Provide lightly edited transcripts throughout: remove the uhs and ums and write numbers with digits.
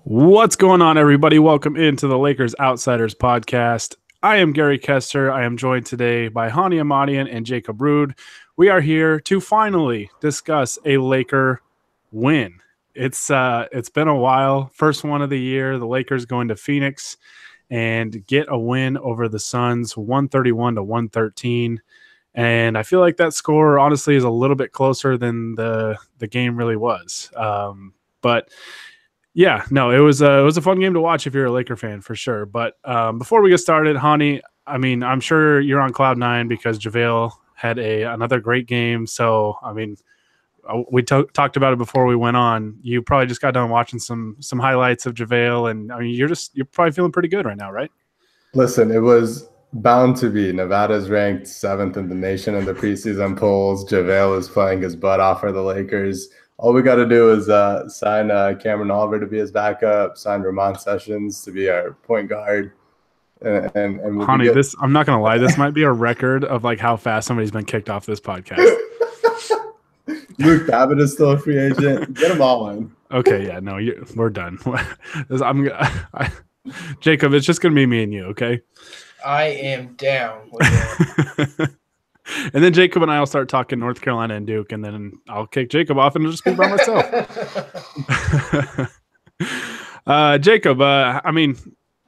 What's going on, everybody? Welcome into the Lakers Outsiders podcast. I am Gary Kester. I am joined today by Hani Amadian and Jacob Rude. We are here to finally discuss a Laker win. It's been a while. First one of the year. The Lakers going to Phoenix and get a win over the Suns, 131 to 113. And I feel like that score honestly is a little bit closer than the game really was. But yeah, no, it was a fun game to watch if you're a Laker fan for sure. But before we get started, Hani, I mean, I'm sure you're on cloud nine because JaVale had another great game. So I mean, we talked about it before we went on. You probably just got done watching some highlights of JaVale, and I mean, you're probably feeling pretty good right now, right? Listen, it was bound to be. Nevada's ranked 7th in the nation in the preseason polls. JaVale is playing his butt off for the Lakers. All we got to do is sign Cameron Oliver to be his backup, sign Ramon Sessions to be our point guard. And we'll Honey, I'm not going to lie. This might be a record of like how fast somebody's been kicked off this podcast. Luke Babbitt is still a free agent. Get them all in. Okay, yeah, no, we're done. Jacob, it's just going to be me and you, okay? I am down. And then Jacob and I will start talking North Carolina and Duke, and then I'll kick Jacob off and it'll just be by myself. Jacob, I mean,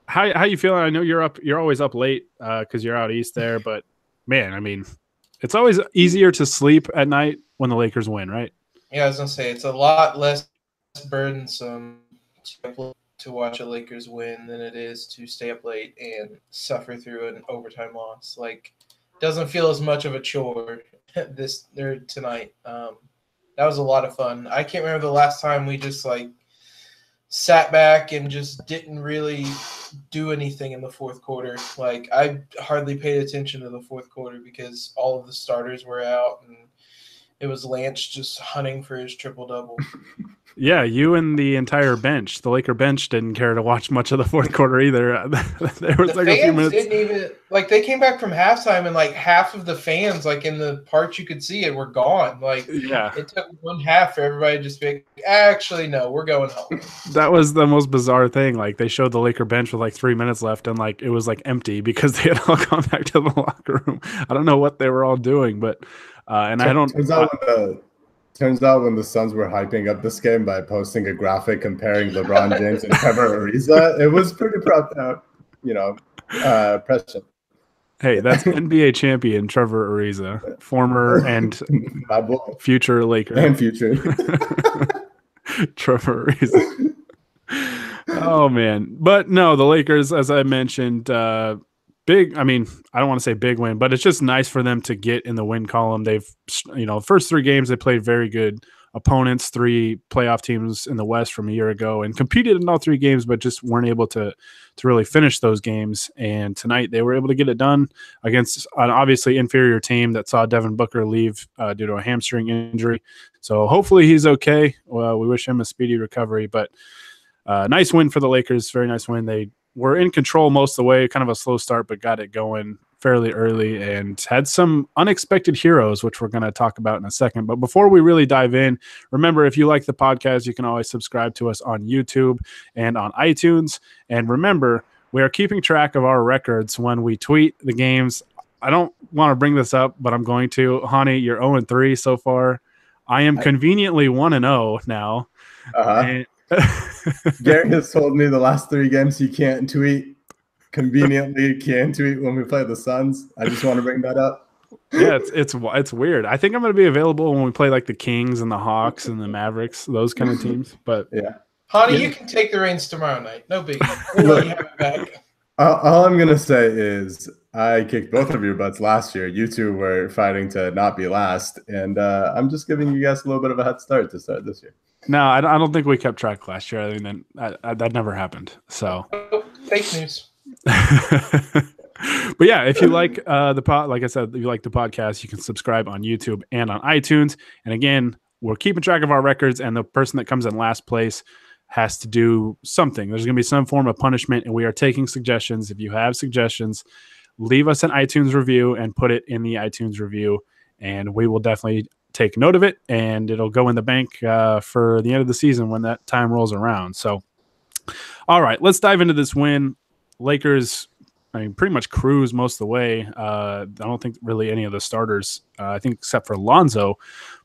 how you feeling? I know you're always up late because you're out east there, but man, I mean, it's always easier to sleep at night when the Lakers win, right? Yeah, I was gonna say it's a lot less burdensome to watch a Lakers win than it is to stay up late and suffer through an overtime loss. Like, doesn't feel as much of a chore tonight. That was a lot of fun. I can't remember the last time we just like sat back and just didn't really do anything in the fourth quarter. Like, I hardly paid attention to the fourth quarter because all of the starters were out and it was Lance just hunting for his triple-double. Yeah, you and the entire bench. The Laker bench didn't care to watch much of the fourth quarter either. There was like a few minutes. Didn't even like they came back from halftime and like half of the fans, like in the parts you could see it, were gone. Like, yeah, it took one half for everybody to just be like, actually, no, we're going home. That was the most bizarre thing. Like, they showed the Laker bench with like 3 minutes left and like it was like empty because they had all gone back to the locker room. I don't know what they were all doing, but Turns out when the Suns were hyping up this game by posting a graphic comparing LeBron James and Trevor Ariza, it was pretty prescient. Hey, that's NBA champion Trevor Ariza, former and future Laker. And future. Trevor Ariza. Oh, man. But no, the Lakers, as I mentioned, big, I mean, I don't want to say big win, but it's just nice for them to get in the win column. They've, first 3 games, they played very good opponents, 3 playoff teams in the West from a year ago and competed in all 3 games, but just weren't able to really finish those games. And tonight they were able to get it done against an obviously inferior team that saw Devin Booker leave due to a hamstring injury. So hopefully he's okay. Well, we wish him a speedy recovery, but nice win for the Lakers. Very nice win. They were in control most of the way, kind of a slow start, but got it going fairly early and had some unexpected heroes, which we're going to talk about in a second. But before we really dive in, remember, if you like the podcast, you can always subscribe to us on YouTube and on iTunes. And remember, we are keeping track of our records when we tweet the games. I don't want to bring this up, but I'm going to. Hani, you're 0-3 so far. I am conveniently 1-0 now. And Gary has told me the last 3 games he can't tweet. Conveniently can tweet when we play the Suns. I just want to bring that up. Yeah, it's weird. I think I'm going to be available when we play like the Kings and the Hawks and the Mavericks, those kind of teams. But yeah, Honey, you can take the reins tomorrow night. No big deal. You have it back. All I'm going to say is I kicked both of your butts last year. You two were fighting to not be last, and I'm just giving you guys a little bit of a head start to start this year. No, I don't think we kept track last year. I mean, that never happened. So fake news. But yeah, if you like like I said, if you like the podcast, you can subscribe on YouTube and on iTunes. And again, we're keeping track of our records, and the person that comes in last place has to do something. There's going to be some form of punishment, and we are taking suggestions. If you have suggestions, leave us an iTunes review and put it in the iTunes review, and we will definitely take note of it, and it'll go in the bank for the end of the season when that time rolls around. So All right, let's dive into this win. Lakers, I mean, pretty much cruise most of the way. I don't think really any of the starters, I think except for Lonzo,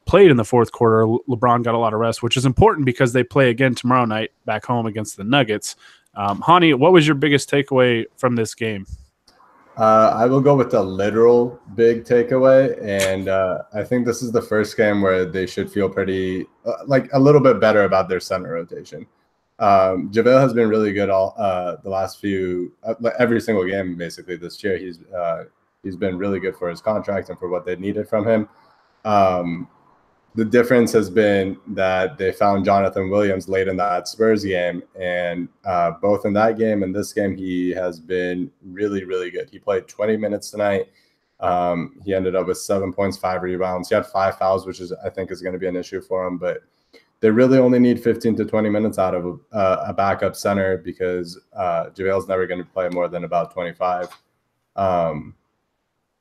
played in the fourth quarter. LeBron got a lot of rest, which is important because they play again tomorrow night back home against the Nuggets. Hani, what was your biggest takeaway from this game? I will go with the literal big takeaway, and I think this is the first game where they should feel pretty like a little bit better about their center rotation. JaVale has been really good all the last few every single game basically this year. He's been really good for his contract and for what they needed from him. The difference has been that they found Jonathan Williams late in that Spurs game, and both in that game and this game, he has been really, really good. He played 20 minutes tonight. He ended up with 7 points, 5 rebounds. He had 5 fouls, which I think is going to be an issue for him, but they really only need 15 to 20 minutes out of a backup center because JaVale's never going to play more than about 25.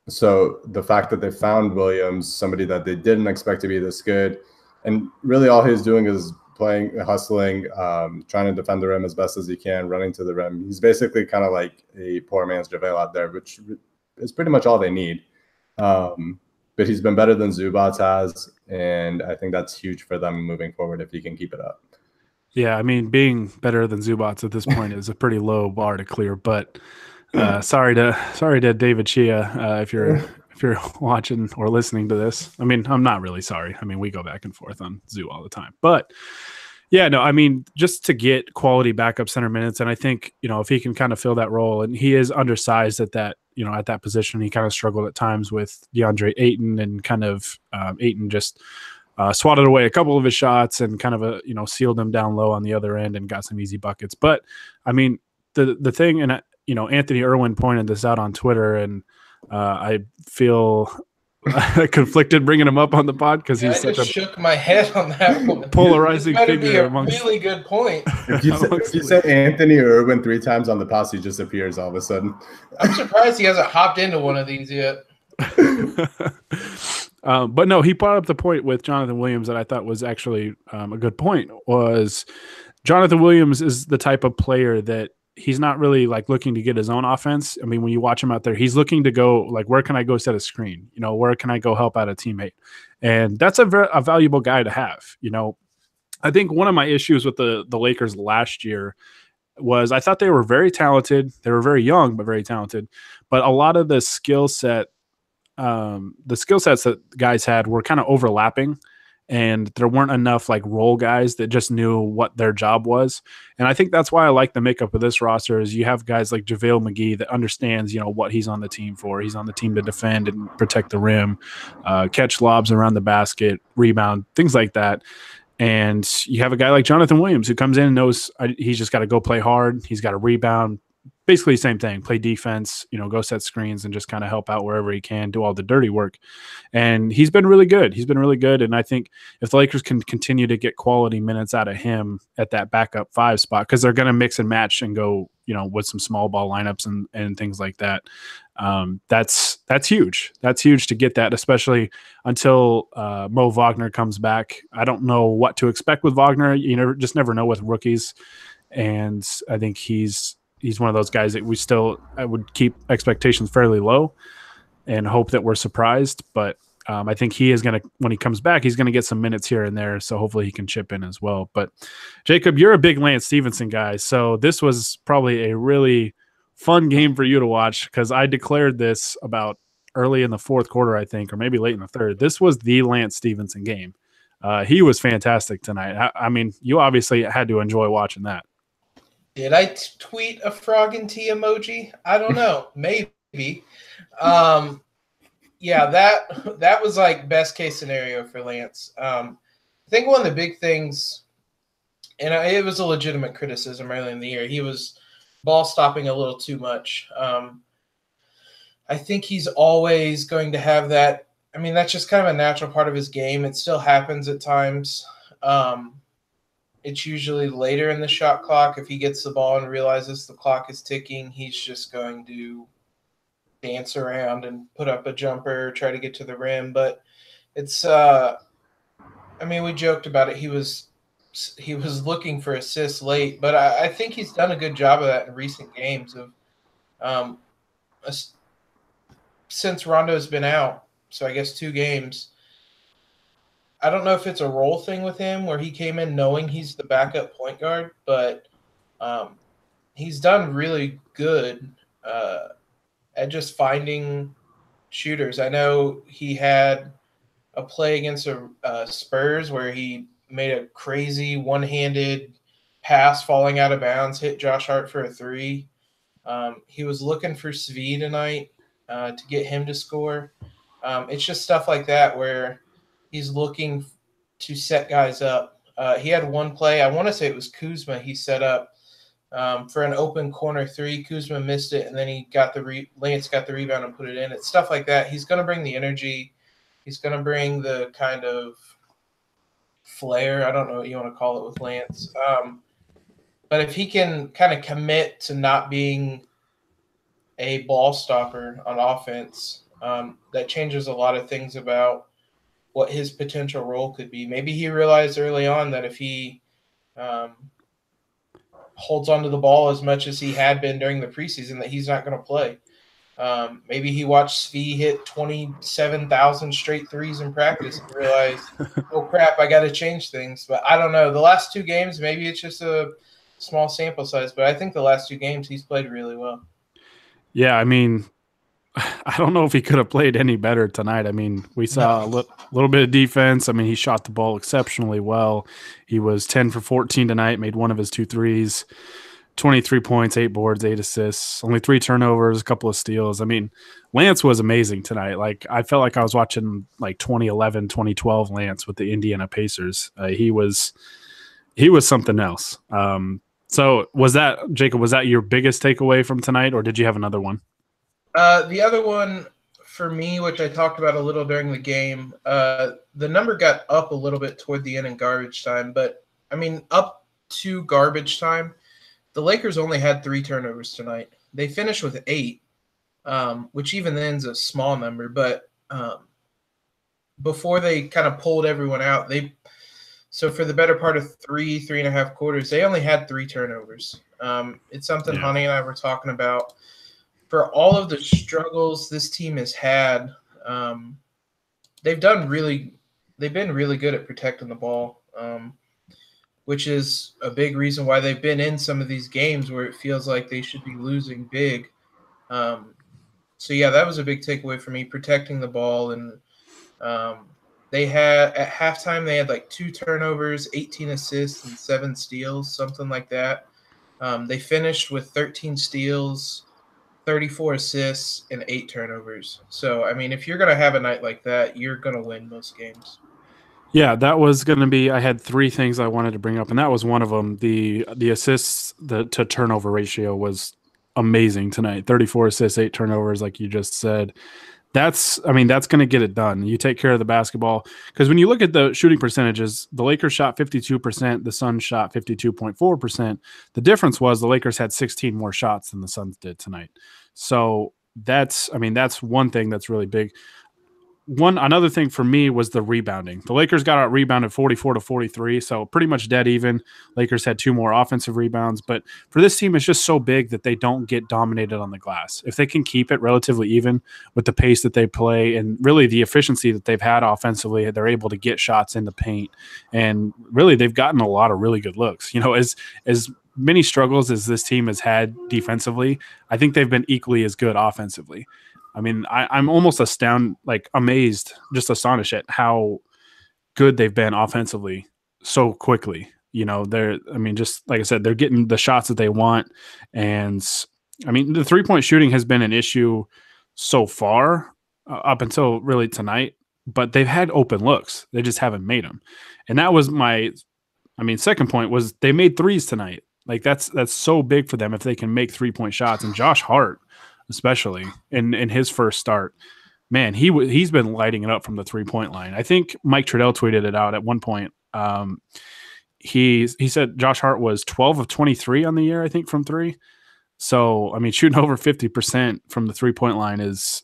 So the fact that they found Williams, somebody that they didn't expect to be this good, and really all he's doing is playing, hustling, trying to defend the rim as best as he can, running to the rim. He's basically kind of like a poor man's JaVale out there, which is pretty much all they need. But he's been better than Zubats has, and I think that's huge for them moving forward if he can keep it up. Yeah, I mean, being better than Zubats at this point is a pretty low bar to clear, but sorry to David Chia if you're watching or listening to this. I mean, I'm not really sorry. I mean, we go back and forth on Zoo all the time, but yeah, no, I mean, just to get quality backup center minutes, and I think if he can kind of fill that role, and he is undersized at that at that position. He kind of struggled at times with DeAndre Ayton, and kind of Ayton just swatted away a couple of his shots and kind of sealed them down low on the other end and got some easy buckets. But I mean, the thing, and Anthony Irwin pointed this out on Twitter, and I feel conflicted bringing him up on the pod because he's such a shook my head on that one. Polarizing figure. Be a really good point. If you say Anthony Irwin 3 times on the post, he just appears all of a sudden. I'm surprised he hasn't hopped into one of these yet. But no, he brought up the point with Jonathan Williams that I thought was actually a good point. Was Jonathan Williams is the type of player that he's not really like looking to get his own offense. I mean, when you watch him out there, he's looking to go like, where can I go set a screen? Where can I go help out a teammate? And that's a valuable guy to have. I think one of my issues with the Lakers last year was I thought they were very talented. They were very young, but very talented. But a lot of the skill sets that guys had were kind of overlapping. And there weren't enough like role guys that just knew what their job was. And I think that's why I like the makeup of this roster is you have guys like JaVale McGee that understands, what he's on the team for. He's on the team to defend and protect the rim, catch lobs around the basket, rebound, things like that. And you have a guy like Jonathan Williams who comes in and knows he's just got to go play hard. He's got to rebound. Basically same thing, play defense, go set screens and just kind of help out wherever he can, do all the dirty work. And he's been really good. And I think if the Lakers can continue to get quality minutes out of him at that backup 5 spot, because they're going to mix and match and go, with some small ball lineups and things like that. That's huge. That's huge to get that, especially until Mo Wagner comes back. I don't know what to expect with Wagner. You just never know with rookies. And I think he's one of those guys that I would keep expectations fairly low and hope that we're surprised. But I think he is going to, when he comes back, he's going to get some minutes here and there. So hopefully he can chip in as well. But Jacob, you're a big Lance Stephenson guy. So this was probably a really fun game for you to watch because I declared this about early in the fourth quarter, I think, or maybe late in the third. This was the Lance Stephenson game. He was fantastic tonight. I mean, you obviously had to enjoy watching that. Did I tweet a frog and tea emoji? I don't know. Maybe. Yeah, that was like best case scenario for Lance. I think one of the big things, and it was a legitimate criticism early in the year, he was ball stopping a little too much. I think he's always going to have that. I mean, that's just kind of a natural part of his game. It still happens at times. It's usually later in the shot clock. If he gets the ball and realizes the clock is ticking, he's just going to dance around and put up a jumper, try to get to the rim. But it's, I mean, we joked about it. He was he was looking for assists late, but I think he's done a good job of that in recent games. Of um, since Rondo's been out, so I guess 2 games. I don't know if it's a role thing with him where he came in knowing he's the backup point guard, but um, he's done really good at just finding shooters. I know he had a play against the Spurs where he made a crazy one-handed pass falling out of bounds, hit Josh Hart for a 3. He was looking for Svi tonight to get him to score. It's just stuff like that where he's looking to set guys up. He had one play, I want to say it was Kuzma, he set up for an open corner 3. Kuzma missed it, and then he got Lance got the rebound and put it in. It's stuff like that. He's going to bring the energy. He's going to bring the kind of flair. I don't know what you want to call it with Lance. But if he can kind of commit to not being a ball stopper on offense, that changes a lot of things about what his potential role could be. Maybe he realized early on that if he holds onto the ball as much as he had been during the preseason, that he's not going to play. Maybe he watched Svi hit 27,000 straight threes in practice and realized, oh, crap, I got to change things. But I don't know. The last 2 games, maybe it's just a small sample size, but I think the last 2 games he's played really well. Yeah, I mean, I don't know if he could have played any better tonight. I mean, we saw a little bit of defense. I mean, he shot the ball exceptionally well. He was 10 for 14 tonight, made one of his 2 threes. 23 points, 8 boards, 8 assists, only 3 turnovers, a couple of steals. I mean, Lance was amazing tonight. Like, I felt like I was watching like 2011, 2012 Lance with the Indiana Pacers. He was something else. So was that, Jacob, was that your biggest takeaway from tonight, or did you have another one? The other one for me, which I talked about a little during the game, the number got up a little bit toward the end in garbage time, but I mean, up to garbage time, the Lakers only had 3 turnovers tonight. They finished with 8, which even then is a small number. But before they kind of pulled everyone out, so for the better part of 3.5 quarters, they only had 3 turnovers. It's something Honey and I were talking about. For all of the struggles this team has had, they've been really good at protecting the ball. Which is a big reason why they've been in some of these games where it feels like they should be losing big. So, yeah, that was a big takeaway for me, protecting the ball. And they had – at halftime, they had like 2 turnovers, 18 assists, and 7 steals, something like that. They finished with 13 steals, 34 assists, and 8 turnovers. So, I mean, if you're going to have a night like that, you're going to win most games. Yeah, that was going to be – I had 3 things I wanted to bring up, and that was one of them. The assists to turnover ratio was amazing tonight. 34 assists, 8 turnovers, like you just said. That's going to get it done. You take care of the basketball. Because when you look at the shooting percentages, the Lakers shot 52%, the Suns shot 52.4%. The difference was the Lakers had 16 more shots than the Suns did tonight. So that's one thing that's really big. Another thing for me was the rebounding. The Lakers got out rebounded 44-43, so pretty much dead even. Lakers had 2 more offensive rebounds, but for this team, it's just so big that they don't get dominated on the glass. If they can keep it relatively even with the pace that they play and really the efficiency that they've had offensively, they're able to get shots in the paint, and really they've gotten a lot of really good looks. You know, as many struggles as this team has had defensively, I think they've been equally as good offensively. I mean, I'm almost amazed, just astonished at how good they've been offensively so quickly. You know, just like I said, they're getting the shots that they want. And I mean, the 3-point shooting has been an issue so far up until really tonight, but they've had open looks. They just haven't made them. And that was second point was they made 3s tonight. Like that's so big for them if they can make 3-point shots. And Josh Hart, especially in his first start, man, he's been lighting it up from the 3-point line. I think Mike Trudell tweeted it out at one point. He said Josh Hart was 12 of 23 on the year, I think, from 3. So, I mean, shooting over 50% from the 3-point line is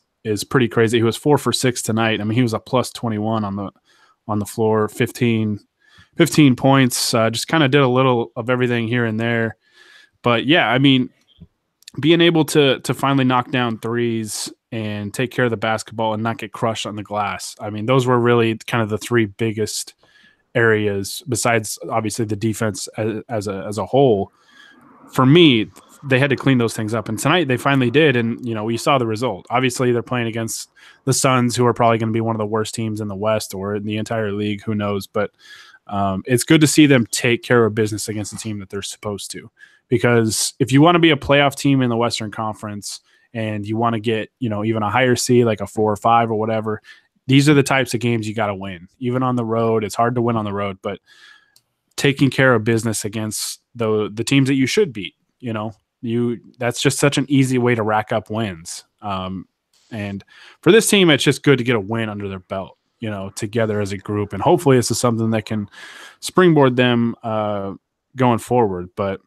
pretty crazy. He was 4 for 6 tonight. I mean, he was a plus 21 on the floor, 15 15 points. Just kind of did a little of everything here and there. But yeah, I mean, being able to finally knock down threes and take care of the basketball and not get crushed on the glass. I mean, those were really kind of the three biggest areas, besides obviously the defense as a whole. For me, they had to clean those things up, and tonight they finally did. And we saw the result. Obviously, they're playing against the Suns, who are probably going to be one of the worst teams in the West or in the entire league. Who knows? But it's good to see them take care of business against the team that they're supposed to. Because if you want to be a playoff team in the Western Conference and you want to get, even a higher seed, like a 4 or 5 or whatever, these are the types of games you got to win. Even on the road, it's hard to win on the road, but taking care of business against the teams that you should beat, that's just such an easy way to rack up wins. And for this team, it's just good to get a win under their belt, together as a group. And hopefully this is something that can springboard them going forward. But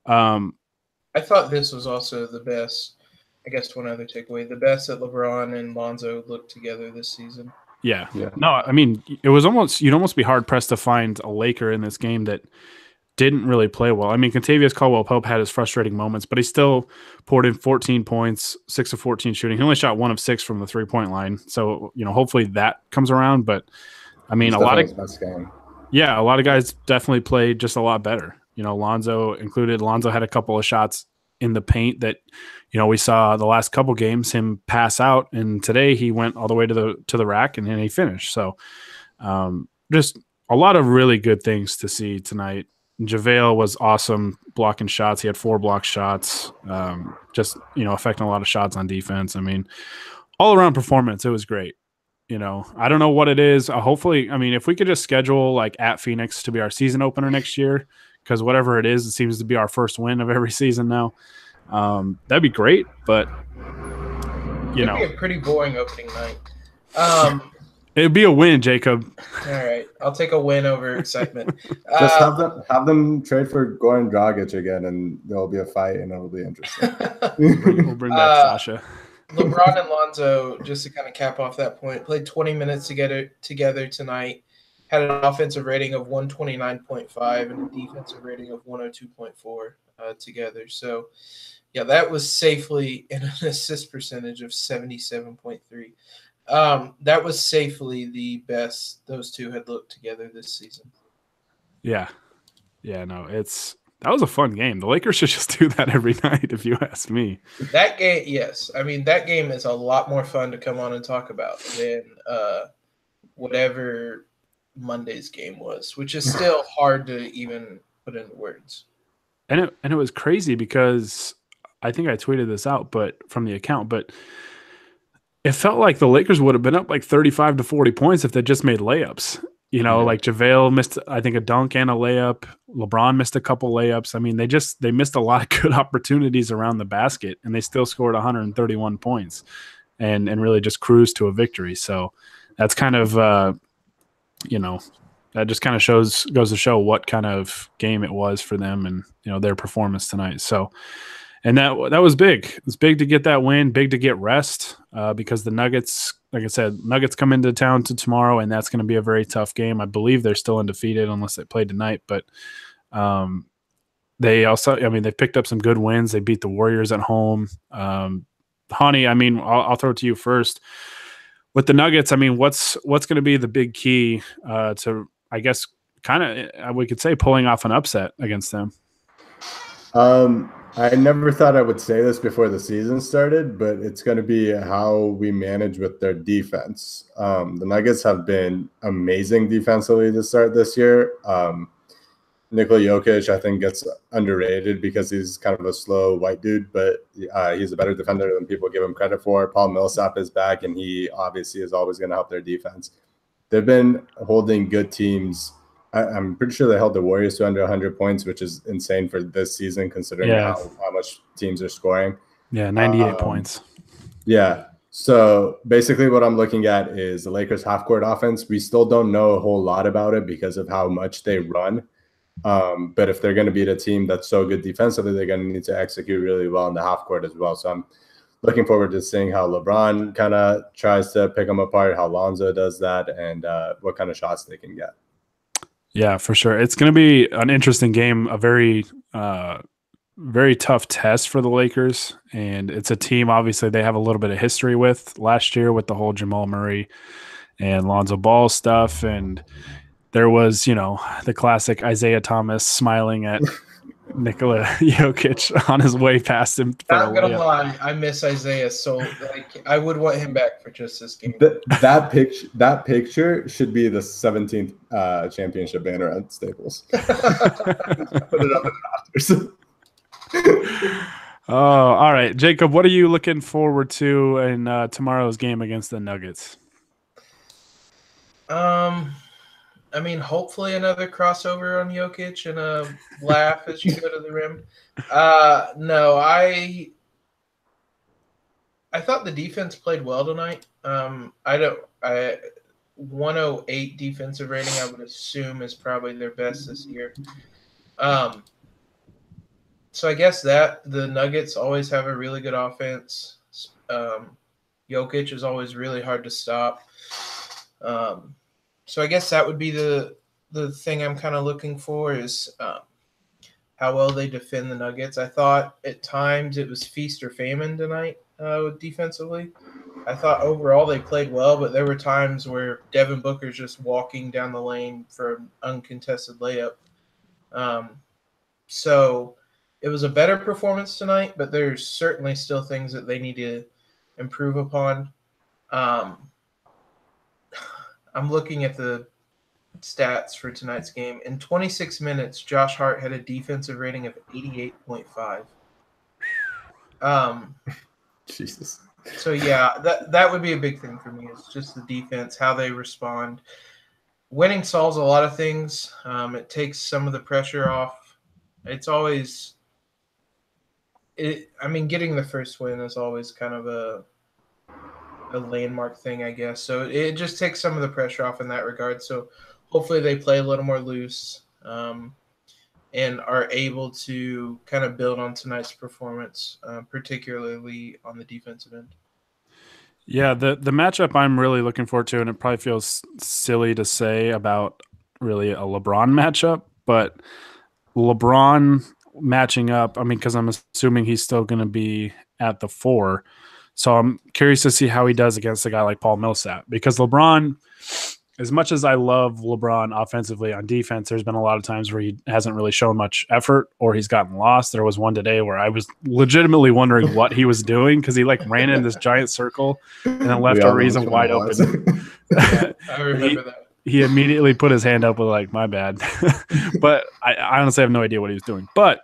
I thought this was also the best. I guess one other takeaway: the best that LeBron and Lonzo looked together this season. Yeah. No, I mean, it was you'd almost be hard pressed to find a Laker in this game that didn't really play well. I mean, Contavious Caldwell-Pope had his frustrating moments, but he still poured in 14 points, 6 of 14 shooting. He only shot 1 of 6 from the 3-point line. So, hopefully that comes around. But I mean, a lot of guys definitely played just a lot better. Lonzo included. Lonzo had a couple of shots in the paint that, we saw the last couple games him pass out, and today he went all the way to the rack and then he finished. So just a lot of really good things to see tonight. JaVale was awesome blocking shots. He had 4 block shots, affecting a lot of shots on defense. I mean, all around performance, it was great. I don't know what it is. Hopefully, I mean, if we could just schedule like at Phoenix to be our season opener next year, because whatever it is, it seems to be our first win of every season now. That'd be great, but It'd be a pretty boring opening night. It'd be a win, Jacob. All right, I'll take a win over excitement. Just have them trade for Goran Dragic again, and there'll be a fight, and it'll be interesting. We'll bring back Sasha. LeBron and Lonzo, just to kind of cap off that point, played 20 minutes together tonight. Had an offensive rating of 129.5 and a defensive rating of 102.4 together. So, yeah, that was safely in an assist percentage of 77.3. That was safely the best those two had looked together this season. Yeah. Yeah, no, that was a fun game. The Lakers should just do that every night, if you ask me. That game, yes. I mean, that game is a lot more fun to come on and talk about than whatever Monday's game was, which is still hard to even put into words. And it was crazy because I think I tweeted this out, but from the account, but it felt like the Lakers would have been up like 35 to 40 points if they just made layups. Like JaVale missed, I think, a dunk and a layup. LeBron missed a couple layups. I mean, they missed a lot of good opportunities around the basket, and they still scored 131 points and really just cruised to a victory. So that's kind of, that just kind of goes to show what kind of game it was for them and, their performance tonight. So, and that was big. It's big to get that win, big to get rest because the Nuggets, like I said, Nuggets come into town tomorrow, and that's going to be a very tough game. I believe they're still undefeated unless they play tonight, but they also, I mean, they picked up some good wins. They beat the Warriors at home. Hani, I mean, I'll throw it to you first. With the Nuggets, I mean, what's going to be the big key to, I guess, kind of, we could say, pulling off an upset against them? I never thought I would say this before the season started, but it's going to be how we manage with their defense. The Nuggets have been amazing defensively to start this year. Nikola Jokic, I think, gets underrated because he's kind of a slow white dude, but he's a better defender than people give him credit for. Paul Millsap is back, and he obviously is always going to help their defense. They've been holding good teams. I'm pretty sure they held the Warriors to under 100 points, which is insane for this season considering how much teams are scoring. Yeah, 98 points. Yeah. So basically what I'm looking at is the Lakers half-court offense. We still don't know a whole lot about it because of how much they run. But if they're going to beat a team that's so good defensively, they're going to need to execute really well in the half-court as well. So I'm looking forward to seeing how LeBron kind of tries to pick them apart, how Lonzo does that, and what kind of shots they can get. Yeah, for sure. It's going to be an interesting game, a very tough test for the Lakers. And it's a team, obviously, they have a little bit of history with last year with the whole Jamal Murray and Lonzo Ball stuff. And there was, the classic Isaiah Thomas smiling at Nikola Jokic on his way past him for a Not gonna layup. lie, I miss Isaiah. So I would want him back for just this game. That picture should be the 17th championship banner at Staples. Put it up in the rafters. Oh, all right. Jacob, what are you looking forward to in tomorrow's game against the Nuggets? I mean, hopefully another crossover on Jokic and a laugh as you go to the rim. No, I thought the defense played well tonight. I 108 defensive rating, I would assume, is probably their best this year. So I guess that the Nuggets always have a really good offense. Jokic is always really hard to stop. So I guess that would be the thing I'm kind of looking for is how well they defend the Nuggets. I thought at times it was feast or famine tonight defensively. I thought overall they played well, but there were times where Devin Booker's just walking down the lane for an uncontested layup. So it was a better performance tonight, but there's certainly still things that they need to improve upon. I'm looking at the stats for tonight's game. In 26 minutes, Josh Hart had a defensive rating of 88.5. Jesus. So yeah, that would be a big thing for me. It's just the defense, how they respond. Winning solves a lot of things. It takes some of the pressure off. It's always getting the first win is always kind of a landmark thing, I guess. So it just takes some of the pressure off in that regard. So hopefully they play a little more loose and are able to kind of build on tonight's performance, particularly on the defensive end. Yeah, the matchup I'm really looking forward to, and it probably feels silly to say about really a LeBron matchup, but LeBron matching up, because I'm assuming he's still going to be at the 4. So I'm curious to see how he does against a guy like Paul Millsap, because LeBron, as much as I love LeBron offensively, on defense, there's been a lot of times where he hasn't really shown much effort or he's gotten lost. There was one today where I was legitimately wondering what he was doing because he ran in this giant circle and then left Ariza wide open. Yeah, I remember that. He immediately put his hand up with my bad. But I honestly have no idea what he was doing. But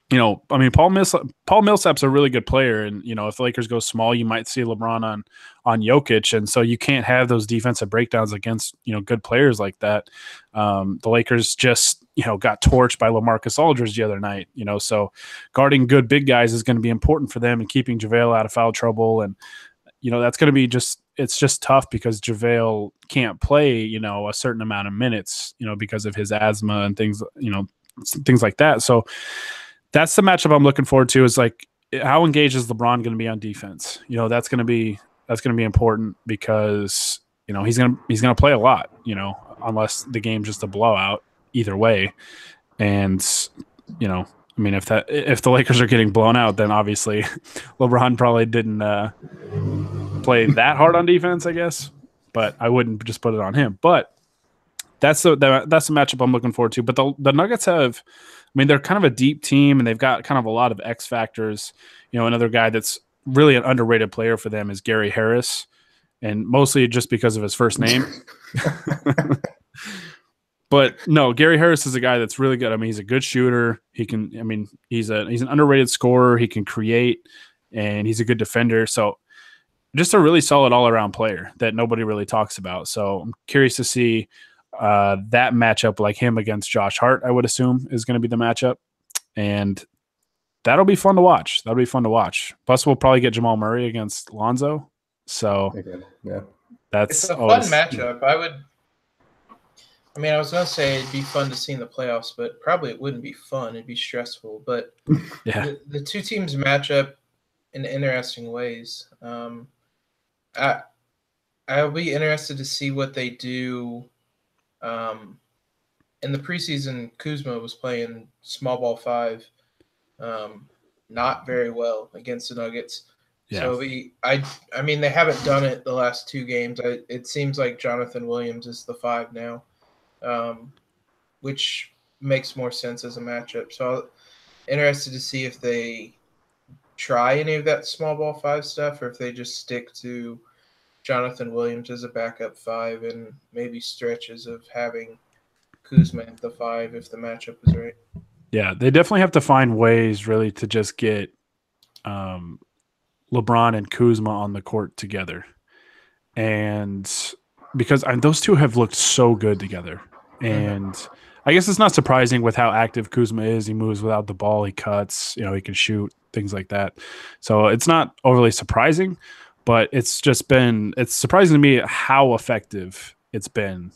Paul Millsap's a really good player, and if the Lakers go small, you might see LeBron on Jokic, and so you can't have those defensive breakdowns against good players like that. The Lakers just got torched by LaMarcus Aldridge the other night, so guarding good big guys is going to be important for them, and keeping JaVale out of foul trouble, and that's going to be it's just tough because JaVale can't play a certain amount of minutes because of his asthma and things like that. So that's the matchup I'm looking forward to, is how engaged is LeBron going to be on defense? That's going to be important because he's going to play a lot, unless the game's just a blowout either way. And if the Lakers are getting blown out, then obviously LeBron probably didn't play that hard on defense, I guess. But I wouldn't just put it on him. But that's the matchup I'm looking forward to. But the Nuggets have, they're kind of a deep team, and they've got kind of a lot of X factors. Another guy that's really an underrated player for them is Gary Harris, and mostly just because of his first name. But no, Gary Harris is a guy that's really good. He's a good shooter. He's an underrated scorer. He can create, and he's a good defender. So just a really solid all-around player that nobody really talks about. So I'm curious to see that matchup, like him against Josh Hart, I would assume is going to be the matchup. And that'll be fun to watch. Plus, we'll probably get Jamal Murray against Lonzo. So yeah, it's a fun matchup. I was going to say it'd be fun to see in the playoffs, but probably it wouldn't be fun. It'd be stressful. But yeah, the two teams match up in interesting ways. I'll be interested to see what they do in the preseason, Kuzma was playing small ball 5, not very well against the Nuggets. Yeah. So I mean, they haven't done it the last 2 games. It seems like Jonathan Williams is the 5 now, which makes more sense as a matchup. So interested to see if they try any of that small ball 5 stuff, or if they just stick to Jonathan Williams as a backup 5 and maybe stretches of having Kuzma at the 5 if the matchup is right. Yeah, they definitely have to find ways really to just get LeBron and Kuzma on the court together. And because those two have looked so good together. And I guess it's not surprising with how active Kuzma is. He moves without the ball, he cuts, he can shoot, things like that. So it's not overly surprising, but it's surprising to me how effective it's been,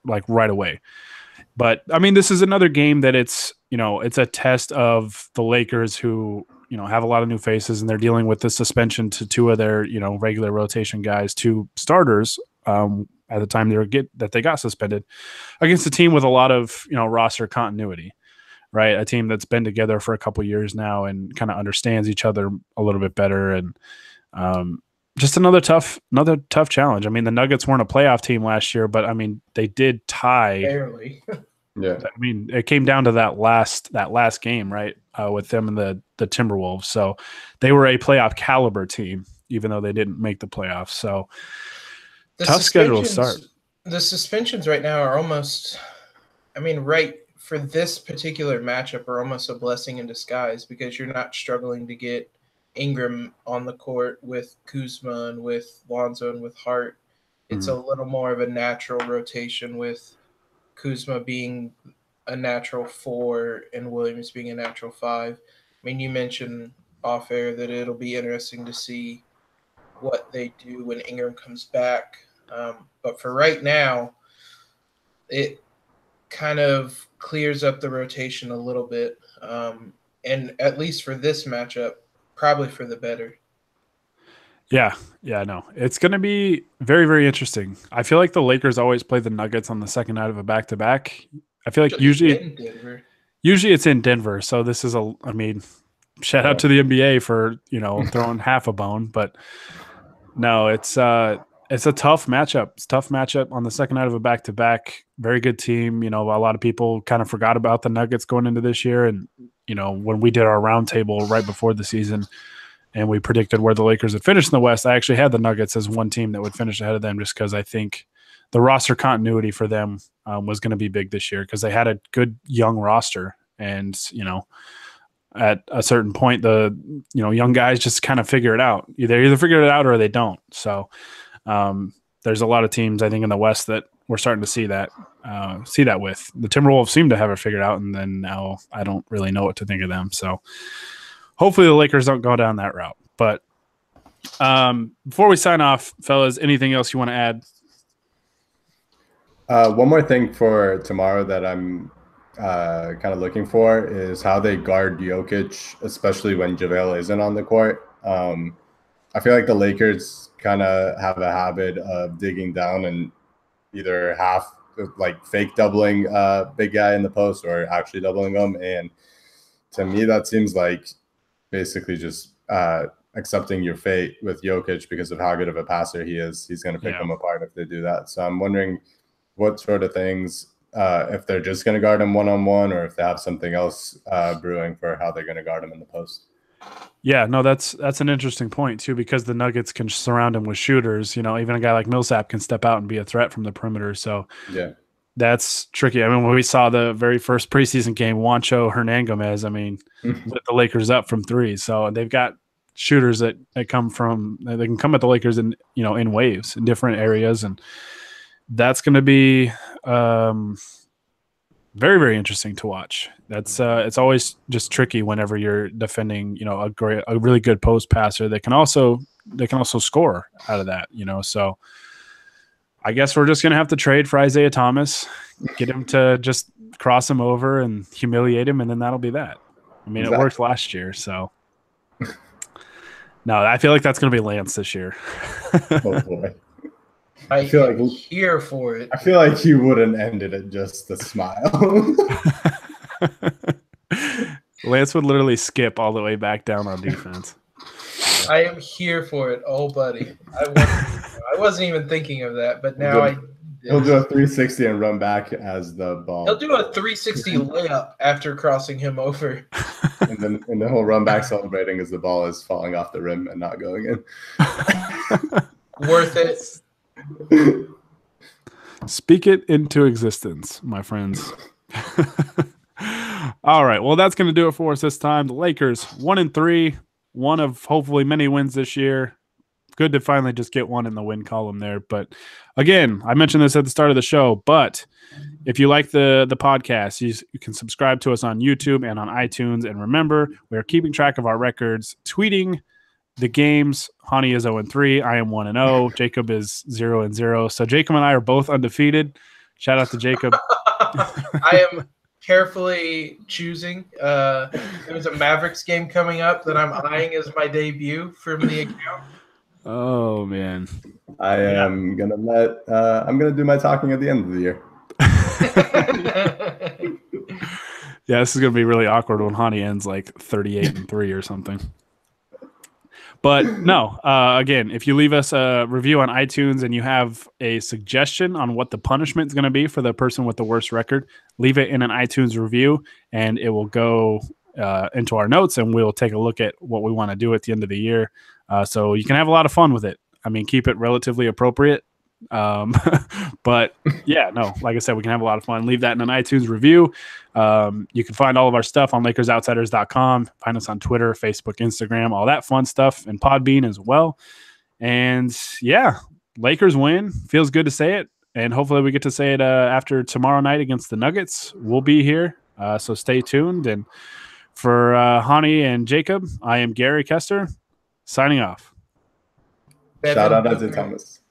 like right away. But I mean, this is another game that it's a test of the Lakers, who have a lot of new faces, and they're dealing with the suspension to 2 of their regular rotation guys, 2 starters at the time they got suspended, against a team with a lot of roster continuity, right? A team that's been together for a couple years now and kind of understands each other a little bit better, and just another tough challenge. I mean, the Nuggets weren't a playoff team last year, but I mean, they did tie. Barely. Yeah. I mean, it came down to that last game, right? With them and the Timberwolves. So they were a playoff caliber team, even though they didn't make the playoffs. So tough schedule to start. The suspensions right now are almost, right for this particular matchup, are almost a blessing in disguise, because you're not struggling to get Ingram on the court with Kuzma and with Lonzo and with Hart. It's a little more of a natural rotation, with Kuzma being a natural 4 and Williams being a natural 5. I mean, you mentioned off air that it'll be interesting to see what they do when Ingram comes back. But for right now, it kind of clears up the rotation a little bit. And at least for this matchup, probably for the better. Yeah, no. It's going to be very, very interesting. I feel like the Lakers always play the Nuggets on the second night of a back-to-back. I feel like usually it's in Denver. So this is shout out to the NBA for, throwing half a bone, but no, it's a tough matchup. It's a tough matchup on the second night of a back-to-back. Very good team. A lot of people kind of forgot about the Nuggets going into this year. And, when we did our roundtable right before the season, and we predicted where the Lakers would finish in the West, I actually had the Nuggets as one team that would finish ahead of them, just because I think the roster continuity for them was going to be big this year, because they had a good young roster. And, at a certain point, the young guys just kind of figure it out. They either figure it out or they don't. So there's a lot of teams, I think, in the West that we're starting to see that with. The Timberwolves seem to have it figured out, and then now I don't really know what to think of them. So hopefully the Lakers don't go down that route. But before we sign off, fellas, anything else you want to add? One more thing for tomorrow that I'm kind of looking for is how they guard Jokic, especially when JaVale isn't on the court. I feel like the Lakers kind of have a habit of digging down and either fake doubling big guy in the post or actually doubling them. And to me, that seems like basically just accepting your fate with Jokic because of how good of a passer he is. He's going to pick them apart if they do that. So I'm wondering what sort of things, if they're just going to guard him one-on-one, or if they have something else brewing for how they're going to guard him in the post. Yeah, no, that's an interesting point too, because the Nuggets can surround him with shooters. Even a guy like Millsap can step out and be a threat from the perimeter. So yeah, that's tricky. I mean, when we saw the very first preseason game, Juancho Hernangomez, lit the Lakers up from 3. So they've got shooters that come from, they can come at the Lakers in waves in different areas, and that's going to be very, very interesting to watch. That's it's always just tricky whenever you're defending, a really good post passer that can also score out of that, So I guess we're just going to have to trade for Isaiah Thomas, get him to just cross him over and humiliate him, and then that'll be that. Exactly. It worked last year, so no, I feel like that's going to be Lance this year. Oh boy. I feel am like here for it. I feel like he wouldn't end it at just a smile. Lance would literally skip all the way back down on defense. I am here for it. Oh, buddy. I wasn't even thinking of that, but now He'll do a 360 and run back as the ball. He'll do a 360 layup after crossing him over. And then he'll run back celebrating as the ball is falling off the rim and not going in. Worth it. Speak it into existence, my friends. All right. Well, that's going to do it for us this time. The Lakers 1-3, one of hopefully many wins this year. Good to finally just get one in the win column there. But again, I mentioned this at the start of the show, but if you like the podcast, you can subscribe to us on YouTube and on iTunes. And remember, we are keeping track of our records, tweeting the games. Hani is 0-3. I am 1-0. Jacob is 0-0. So Jacob and I are both undefeated. Shout out to Jacob. I am carefully choosing. There's a Mavericks game coming up that I'm eyeing as my debut from the account. Oh man, I'm gonna do my talking at the end of the year. Yeah, this is gonna be really awkward when Hani ends like 38-3 or something. But no, again, if you leave us a review on iTunes and you have a suggestion on what the punishment is going to be for the person with the worst record, leave it in an iTunes review and it will go into our notes and we'll take a look at what we want to do at the end of the year. So you can have a lot of fun with it. I mean, keep it relatively appropriate. But yeah, no, like I said, we can have a lot of fun. Leave that in an iTunes review. You can find all of our stuff on LakersOutsiders.com. Find us on Twitter, Facebook, Instagram, all that fun stuff, and Podbean as well. And yeah, Lakers win. Feels good to say it. And hopefully we get to say it after tomorrow night against the Nuggets. We'll be here. So stay tuned. And for Hani and Jacob, I am Gary Kester signing off. Shout out to Thomas.